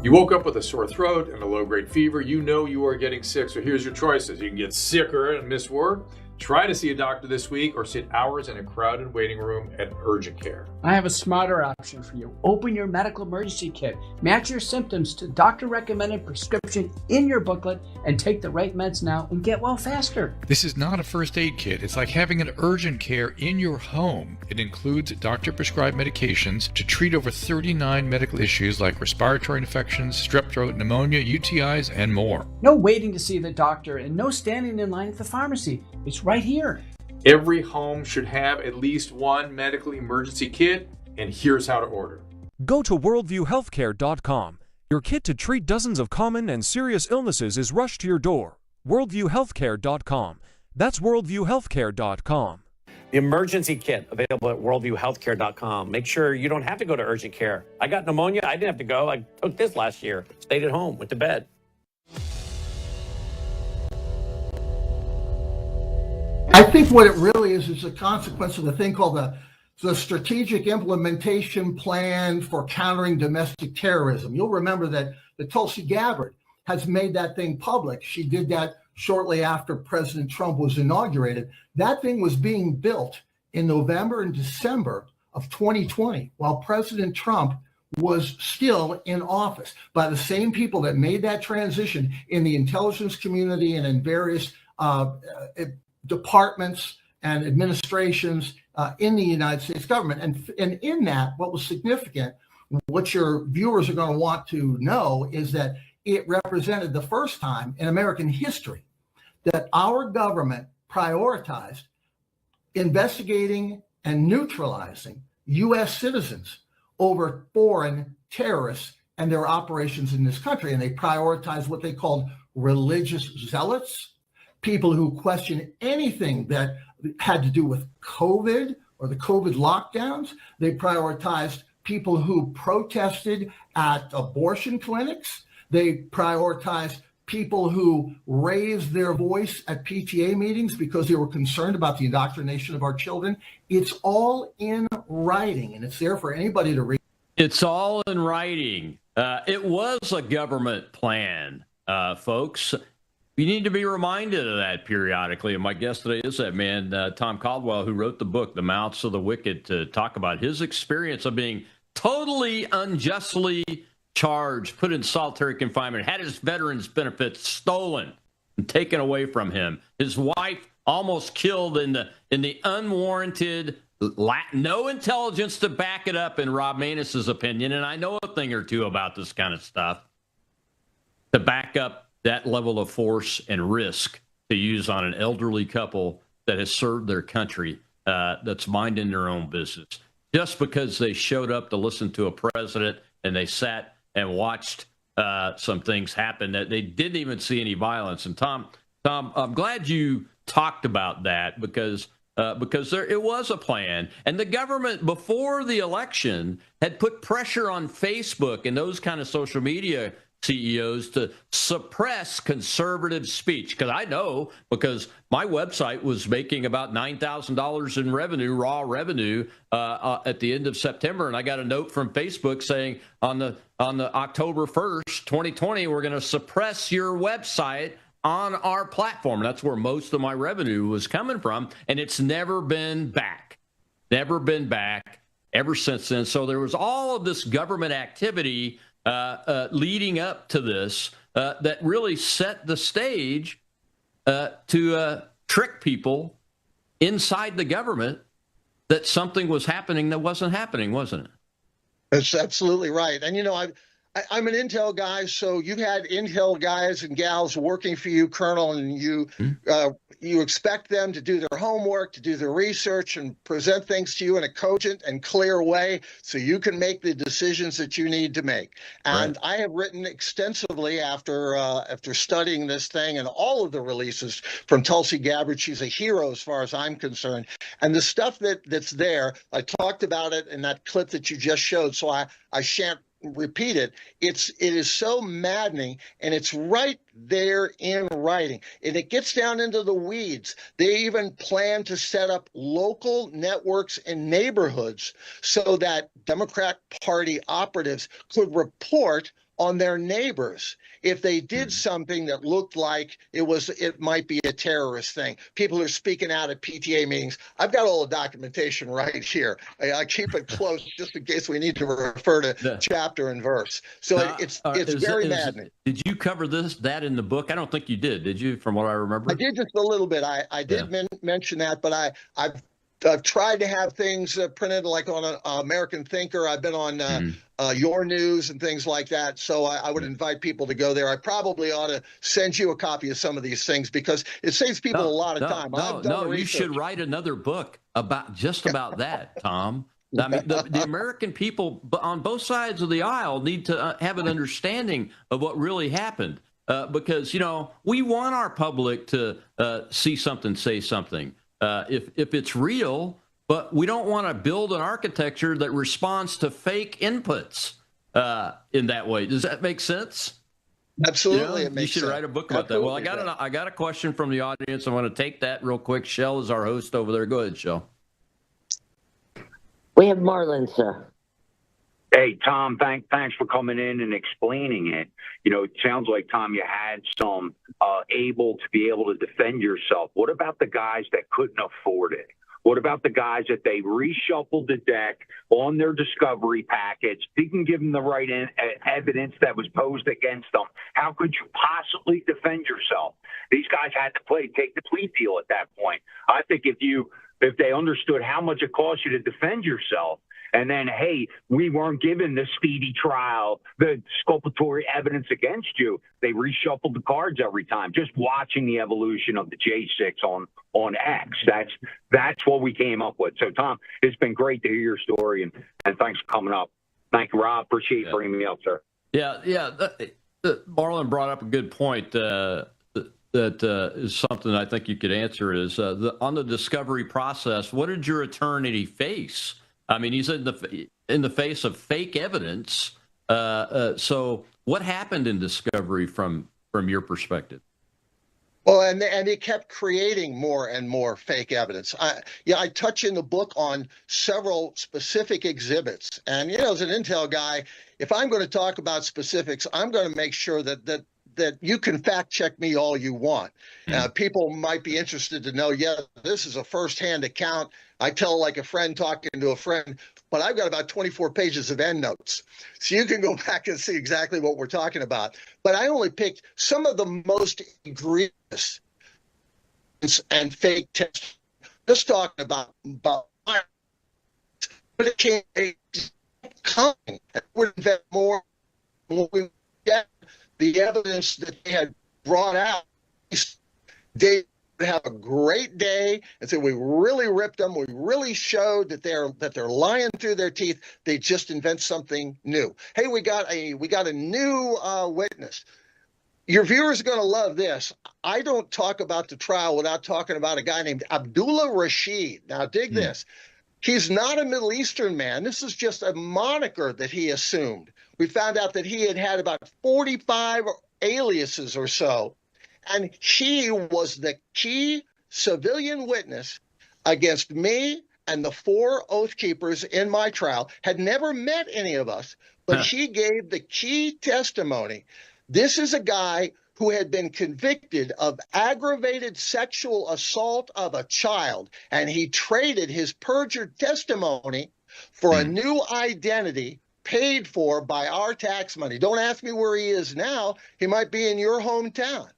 You woke up with a sore throat and a low-grade fever. You know you are getting sick, so here's your choices. You can get sicker and miss work, try to see a doctor this week, or sit hours in a crowded waiting room at urgent care. I have a smarter option for you. Open your medical emergency kit. Match your symptoms to doctor-recommended prescription in your booklet and take the right meds now and get well faster. This is not a first aid kit. It's like having an urgent care in your home. It includes doctor-prescribed medications to treat over 39 medical issues like respiratory infections, strep throat, pneumonia, UTIs, and more. No waiting to see the doctor and no standing in line at the pharmacy. It's right here. Every home should have at least one medical emergency kit, and here's how to order. Go to worldviewhealthcare.com. Your kit to treat dozens of common and serious illnesses is rushed to your door. worldviewhealthcare.com. That's worldviewhealthcare.com. The emergency kit available at worldviewhealthcare.com. Make sure you don't have to go to urgent care. I got pneumonia. I didn't have to go. I took this last year. Stayed at home, went to bed. I think what it really is a consequence of the thing called the Strategic Implementation Plan for Countering Domestic Terrorism. You'll remember that Tulsi Gabbard has made that thing public. She did that shortly after President Trump was inaugurated. That thing was being built in November and December of 2020 while President Trump was still in office, by the same people that made that transition in the intelligence community and in various departments and administrations in the United States government. And in that, what was significant, what your viewers are going to want to know, is that it represented the first time in American history that our government prioritized investigating and neutralizing U.S. citizens over foreign terrorists and their operations in this country. And they prioritized what they called religious zealots, people who question anything that had to do with COVID or the COVID lockdowns. They prioritized people who protested at abortion clinics. They prioritized people who raised their voice at PTA meetings because they were concerned about the indoctrination of our children. It's all in writing, and it's there for anybody to read. It's all in writing. It was a government plan, folks. You need to be reminded of that periodically. And my guest today is that man, Tom Caldwell, who wrote the book, The Mouths of the Wicked, to talk about his experience of being totally unjustly charged, put in solitary confinement, had his veterans benefits stolen and taken away from him. His wife almost killed in the unwarranted, no intelligence to back it up, in Rob Maness's opinion. And I know a thing or two about this kind of stuff, to back up that level of force and risk to use on an elderly couple that has served their country, that's minding their own business, just because they showed up to listen to a president and they sat and watched some things happen that they didn't even see any violence. And Tom, I'm glad you talked about that because it was a plan, and the government before the election had put pressure on Facebook and those kind of social media CEOs to suppress conservative speech. Because I know, because my website was making about $9,000 in revenue, raw revenue, at the end of September, and I got a note from Facebook saying on the October 1st, 2020, we're going to suppress your website on our platform. That's where most of my revenue was coming from, and it's never been back ever since then. So there was all of this government activity leading up to this that really set the stage to trick people inside the government that something was happening that wasn't happening, wasn't it? That's absolutely right. And, I'm an intel guy, so you've had intel guys and gals working for you, Colonel, and you expect them to do their homework, to do their research, and present things to you in a cogent and clear way so you can make the decisions that you need to make. And right. I have written extensively after studying this thing and all of the releases from Tulsi Gabbard. She's a hero as far as I'm concerned. And the stuff that's there, I talked about it in that clip that you just showed, so I shan't repeat it. It is so maddening, and it's right there in writing. And it gets down into the weeds. They even plan to set up local networks in neighborhoods so that Democrat Party operatives could report on their neighbors if they did something that looked like it might be a terrorist thing. People are speaking out at PTA meetings. I've got all the documentation right here. I keep it close just in case we need to refer to chapter and verse. So it's very maddening. Did you cover that in the book? I don't think you did you, from what I remember? I did just a little bit. I did mention that, but I've tried to have things printed like on an American Thinker. I've been on Your News and things like that. So I would invite people to go there. I probably ought to send you a copy of some of these things because it saves people a lot of time. You should write another book about that, Tom. I mean, the American people on both sides of the aisle need to have an understanding of what really happened. Because, we want our public to see something, say something. If it's real, but we don't want to build an architecture that responds to fake inputs in that way. Does that make sense? Absolutely, it makes sense. You should write a book about that. Well, I got a question from the audience. I want to take that real quick. Shell is our host over there. Go ahead, Shell. We have Marlon, sir. Hey, Tom, thanks for coming in and explaining it. It sounds like, Tom, you had some able to be able to defend yourself. What about the guys that couldn't afford it? What about the guys that they reshuffled the deck on their discovery package, didn't give them the right evidence that was posed against them? How could you possibly defend yourself? These guys had to take the plea deal at that point. I think if they understood how much it cost you to defend yourself, and then, hey, we weren't given the speedy trial, the exculpatory evidence against you, they reshuffled the cards every time. Just watching the evolution of the J6 on X. That's what we came up with. So, Tom, it's been great to hear your story, and thanks for coming up. Thank you, Rob. Appreciate you bringing me up, sir. Yeah. Marlon brought up a good point that is something I think you could answer is on the discovery process, what did your attorney face? I mean, he's in the face of fake evidence. So what happened in discovery from your perspective? Well, and they kept creating more and more fake evidence. I touch in the book on several specific exhibits. And, as an intel guy, if I'm going to talk about specifics, I'm going to make sure that you can fact check me all you want. People might be interested to know, this is a firsthand account. I tell like a friend talking to a friend, but I've got about 24 pages of endnotes. So you can go back and see exactly what we're talking about. But I only picked some of the most egregious and fake tests. Just talking about but it can't coming. It would invent more when we get the evidence that they had brought out. They would have a great day and say, we really ripped them. We really showed that they're lying through their teeth. They just invent something new. Hey, we got a new witness. Your viewers are going to love this. I don't talk about the trial without talking about a guy named Abdullah Rashid. Now, dig this. He's not a Middle Eastern man. This is just a moniker that he assumed. We found out that he had about 45 aliases or so. And he was the key civilian witness against me and the 4 oath keepers in my trial. Had never met any of us, but he gave the key testimony. This is a guy who had been convicted of aggravated sexual assault of a child, and he traded his perjured testimony for a new identity paid for by our tax money. Don't ask me where he is now. He might be in your hometown.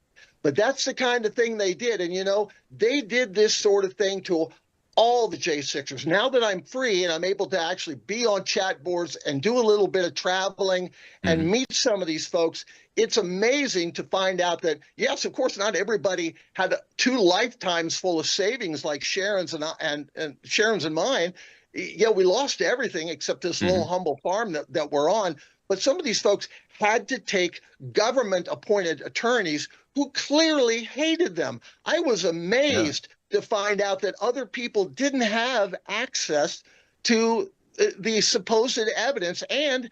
But that's the kind of thing they did. And, they did this sort of thing to all the J6ers. Now that I'm free and I'm able to actually be on chat boards and do a little bit of traveling and meet some of these folks, it's amazing to find out that, yes, of course, not everybody had 2 lifetimes full of savings like Sharon's and Sharon's and mine. Yeah, we lost everything except this little humble farm that we're on. But some of these folks had to take government-appointed attorneys who clearly hated them. I was amazed to find out that other people didn't have access to the supposed evidence. And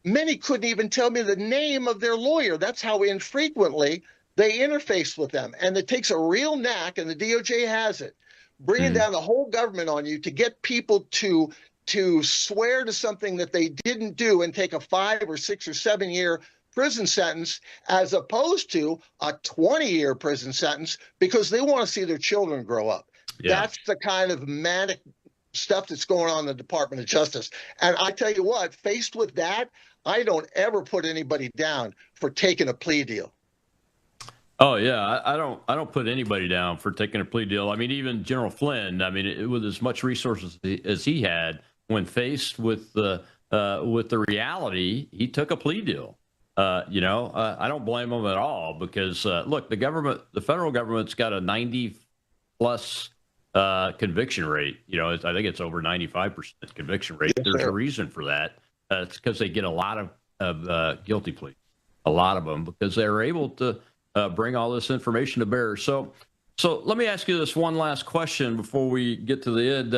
Many couldn't even tell me the name of their lawyer. That's how infrequently they interface with them. And it takes a real knack, and the DOJ has it, bringing down the whole government on you to get people to swear to something that they didn't do and take a 5 or 6 or 7 year prison sentence, as opposed to a 20-year prison sentence, because they want to see their children grow up. Yeah. That's the kind of manic stuff that's going on in the Department of Justice. And I tell you what, faced with that, I don't ever put anybody down for taking a plea deal. Oh yeah, I don't put anybody down for taking a plea deal. I mean, even General Flynn. I mean, with as much resources as he had, when faced with the reality, he took a plea deal. You know, I don't blame him at all, because look, the federal government's got a 90+ conviction rate. You know, I think it's over 95% conviction rate. There's a reason for that. It's because they get a lot of guilty pleas, a lot of them, because they're able to bring all this information to bear. So let me ask you this one last question before we get to the end.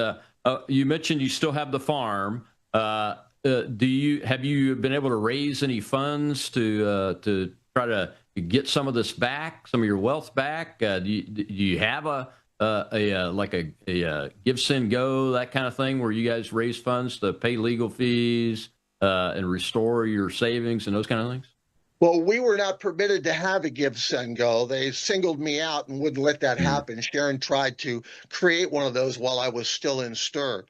You mentioned you still have the farm. Have you been able to raise any funds to try to get some of this back, some of your wealth back? Do you have a give, send, go, that kind of thing, where you guys raise funds to pay legal fees and restore your savings and those kind of things? Well, we were not permitted to have a give, send, go. They singled me out and wouldn't let that happen. Sharon tried to create one of those while I was still in stir.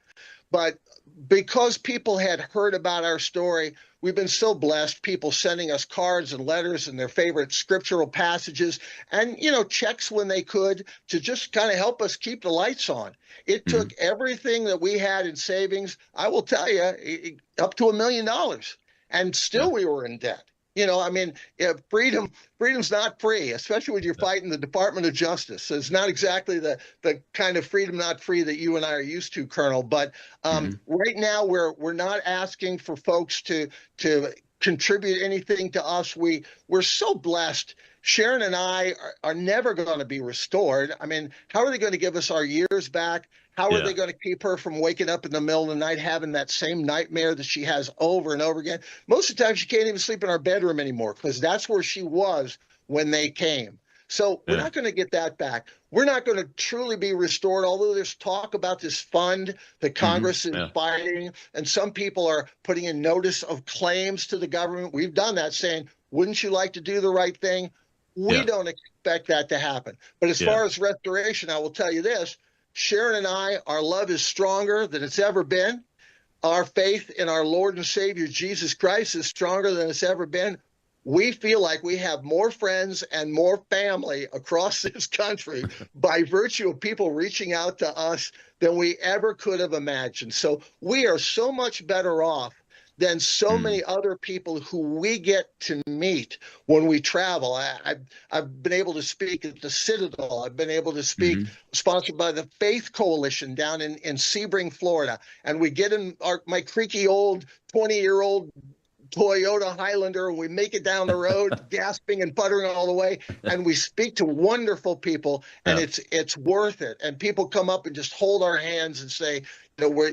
But because people had heard about our story, we've been so blessed, people sending us cards and letters and their favorite scriptural passages and, you know, checks when they could, to just kind of help us keep the lights on. It took everything that we had in savings, I will tell you, up to $1 million. And still we were in debt. You know, I mean, freedom's not free, especially when you're fighting the Department of Justice. So it's not exactly the kind of freedom not free that you and I are used to, Colonel. But right now, we're not asking for folks to contribute anything to us. We're so blessed. Sharon and I are never going to be restored. I mean, how are they going to give us our years back? How are they going to keep her from waking up in the middle of the night having that same nightmare that she has over and over again? Most of the time, she can't even sleep in our bedroom anymore, because that's where she was when they came. So we're not going to get that back. We're not going to truly be restored, although there's talk about this fund that Congress is fighting, and some people are putting in notice of claims to the government. We've done that, saying, wouldn't you like to do the right thing? We don't expect that to happen. But as far as restoration, I will tell you this. Sharon and I, our love is stronger than it's ever been. Our faith in our Lord and Savior, Jesus Christ, is stronger than it's ever been. We feel like we have more friends and more family across this country by virtue of people reaching out to us than we ever could have imagined. So we are so much better off than so many other people who we get to meet when we travel. I've been able to speak at the Citadel. I've been able to speak sponsored by the Faith Coalition down in Sebring, Florida. And we get in my creaky old 20-year-old Toyota Highlander, and we make it down the road, gasping and puttering all the way. And we speak to wonderful people, and it's worth it. And people come up and just hold our hands and say, you know,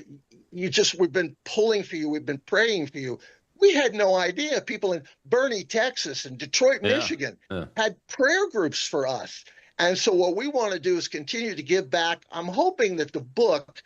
we've been pulling for you. We've been praying for you. We had no idea. People in Boerne, Texas and Detroit, Michigan had prayer groups for us. And so what we want to do is continue to give back. I'm hoping that the book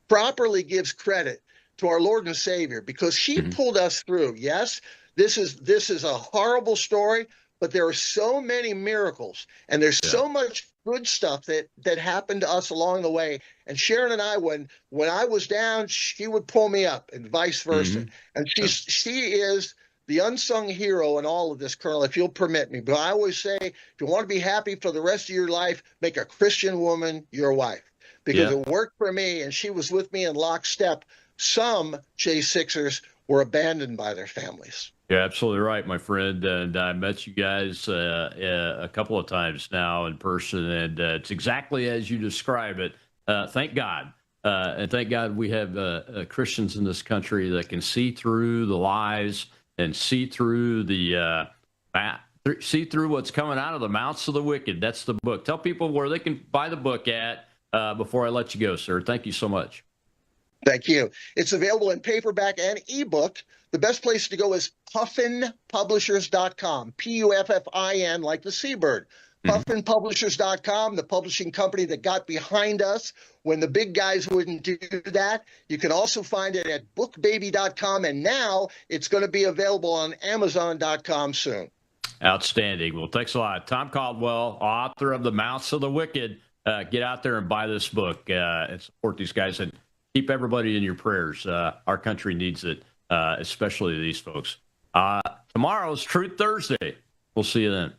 properly gives credit to our Lord and Savior, because he pulled us through. Yes, this is a horrible story, but there are so many miracles, and there's so much good stuff that happened to us along the way. And Sharon and I, when I was down, she would pull me up, and vice versa. And she is the unsung hero in all of this, Colonel, if you'll permit me. But I always say, if you want to be happy for the rest of your life, make a Christian woman your wife, because it worked for me, and she was with me in lockstep. Some J6ers were abandoned by their families. You're absolutely right, my friend. And I met you guys a couple of times now in person, and it's exactly as you describe it. Thank God. And thank God we have Christians in this country that can see through the lies and see through see through what's coming out of the mouths of the wicked. That's the book. Tell people where they can buy the book at before I let you go, sir. Thank you so much. Thank you. It's available in paperback and ebook. The best place to go is puffinpublishers.com, Puffin, like the seabird. Puffinpublishers.com, the publishing company that got behind us when the big guys wouldn't do that. You can also find it at bookbaby.com, and now it's going to be available on amazon.com soon. Outstanding. Well, thanks a lot. Tom Caldwell, author of The Mouths of the Wicked. Get out there and buy this book and support these guys, and keep everybody in your prayers. Our country needs it, especially these folks. Tomorrow's Truth Thursday. We'll see you then.